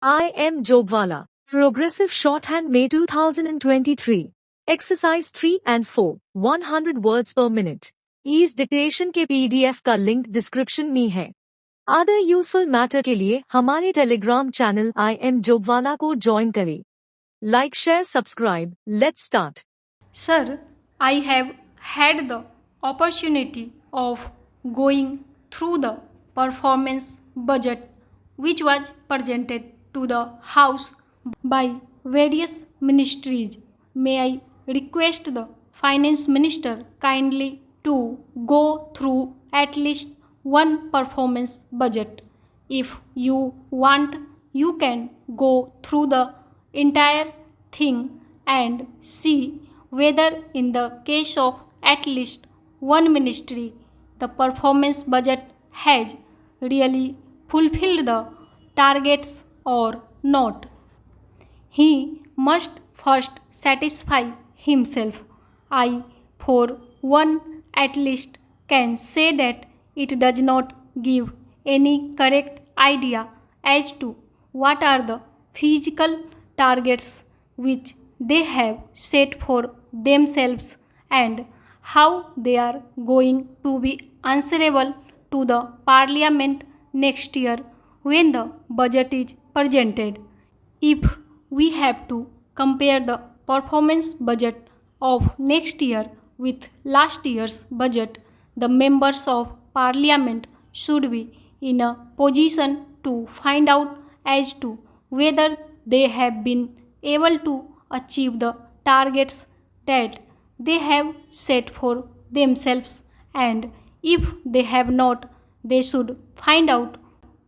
I am Jobwala. Progressive Shorthand May 2023. Exercise 3 and 4. 100 words per minute. इस dictation के PDF का link description में है। अदर यूजफुल मैटर के लिए हमारे टेलीग्राम चैनल आई एम जोबवाला को ज्वाइन करें। Like share subscribe. Let's start. Sir, I have had the opportunity of going through the performance budget which was presented to the House by various ministries. May I request the Finance Minister kindly to go through at least one performance budget. If you want, you can go through the entire thing and see whether in the case of at least one ministry the performance budget has really fulfilled the targets or not. He must first satisfy himself. I, for one, at least can say that it does not give any correct idea as to what are the physical targets which they have set for themselves and how they are going to be answerable to the Parliament next year when the budget is presented. If we have to compare the performance budget of next year with last year's budget, the members of Parliament should be in a position to find out as to whether they have been able to achieve the targets that they have set for themselves, and if they have not, they should find out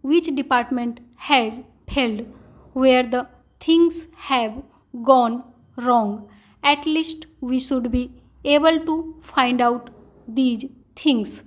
which department has failed, where the things have gone wrong. At least we should be able to find out these things.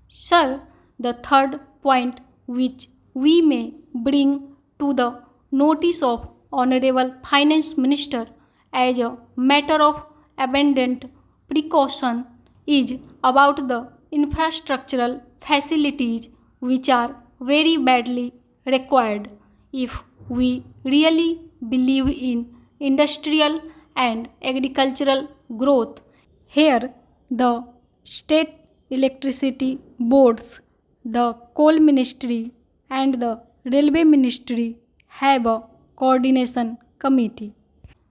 Sir, the third point which we may bring to the notice of Honorable Finance Minister as a matter of abundant precaution is about the infrastructural facilities which are very badly required. If we really believe in industrial and agricultural growth, here the state electricity boards, the coal ministry, and the railway ministry have a coordination committee.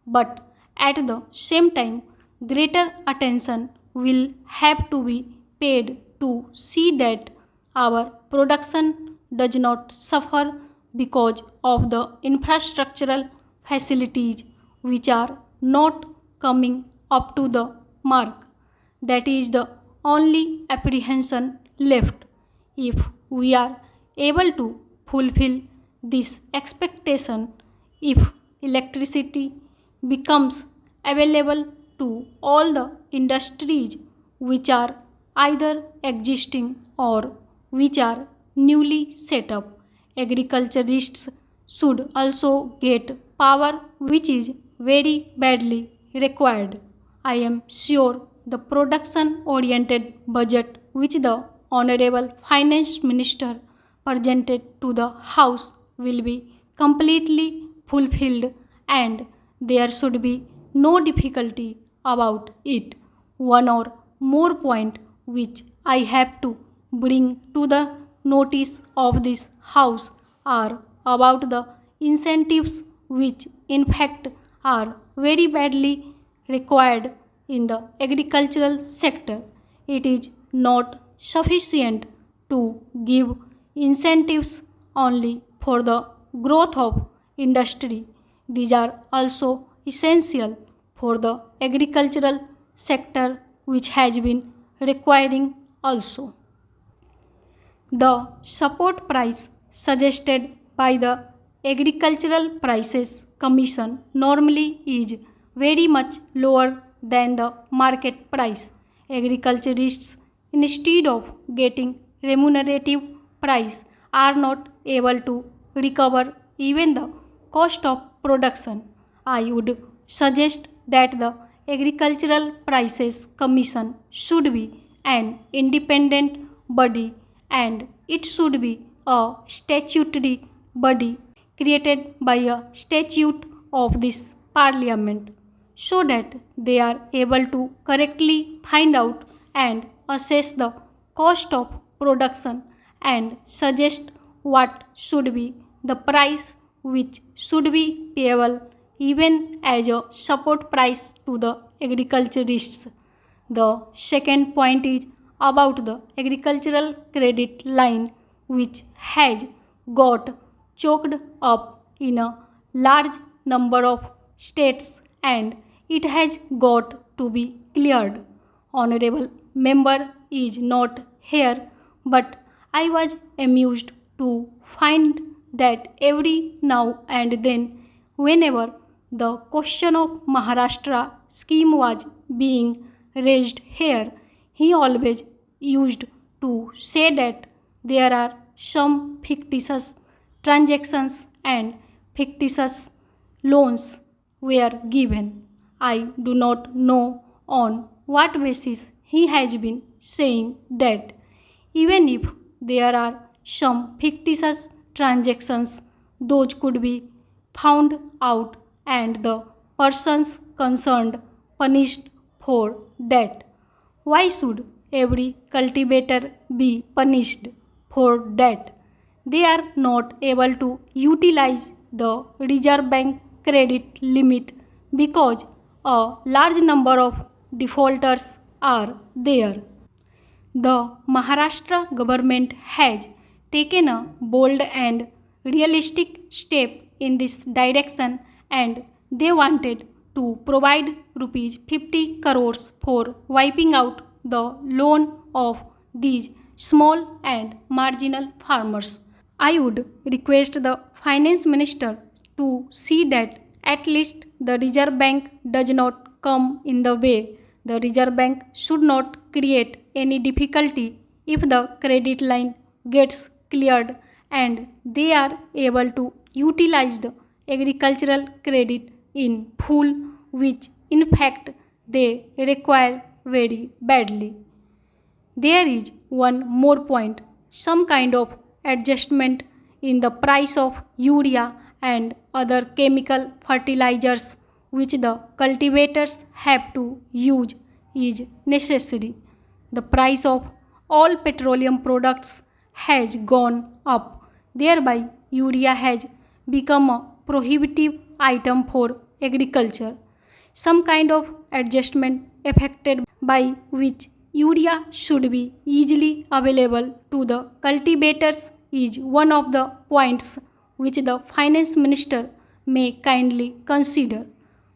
But at the same time, greater attention will have to be paid to see that our production does not suffer because of the infrastructural facilities which are not coming up to the mark. That is the only apprehension left. If we are able to fulfill this expectation, if electricity becomes available to all the industries which are either existing or which are newly set up, agriculturists should also get power which is very badly required. I am sure the production oriented budget which the Honorable Finance Minister presented to the House will be completely fulfilled and there should be no difficulty about it. One or more point which I have to bring to the notice of this House are about the incentives which in fact are very badly required in the agricultural sector. It is not sufficient to give incentives only for the growth of industry. These are also essential for the agricultural sector which has been requiring also. The support price suggested by the Agricultural Prices Commission normally is very much lower than the market price. Agriculturists, instead of getting remunerative price, are not able to recover even the cost of production. I would suggest that the Agricultural Prices Commission should be an independent body and it should be a statutory body created by a statute of this parliament, so that they are able to correctly find out and assess the cost of production and suggest what should be the price which should be payable even as a support price to the agriculturists. The second point is about the agricultural credit line, which has got choked up in a large number of states and it has got to be cleared. Honorable member is not here, but I was amused to find that every now and then, whenever the question of Maharashtra scheme was being raised here, he always used to say that there are some fictitious transactions and fictitious loans were given. I do not know on what basis he has been saying that. Even if there are some fictitious transactions, those could be found out and the persons concerned punished for that. Why should every cultivator be punished for that? They are not able to utilize the Reserve Bank credit limit because a large number of defaulters are there. The Maharashtra government has taken a bold and realistic step in this direction, and they wanted to provide rupees 50 crores for wiping out the loan of these small and marginal farmers. I would request the finance minister to see that at least the Reserve Bank does not come in the way. The Reserve Bank should not create any difficulty if the credit line gets cleared and they are able to utilize the agricultural credit in full, which in fact they require very badly. There is one more point, some kind of adjustment in the price of urea and other chemical fertilizers which the cultivators have to use is necessary. The price of all petroleum products has gone up, thereby urea has become a prohibitive item for agriculture. Some kind of adjustment effected by which urea should be easily available to the cultivators is one of the points which the finance minister may kindly consider.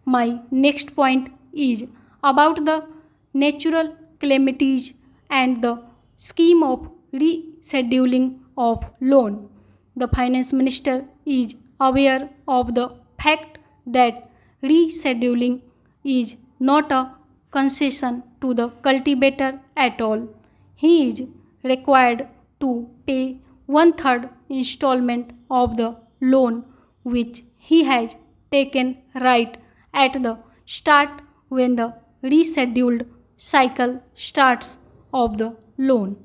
My next point is about the natural calamities and the scheme of rescheduling of loan. The finance minister is aware of the fact that rescheduling is not a concession to the cultivator at all. He is required to pay one-third installment of the loan which he has taken right at the start when the rescheduled cycle starts of the loan.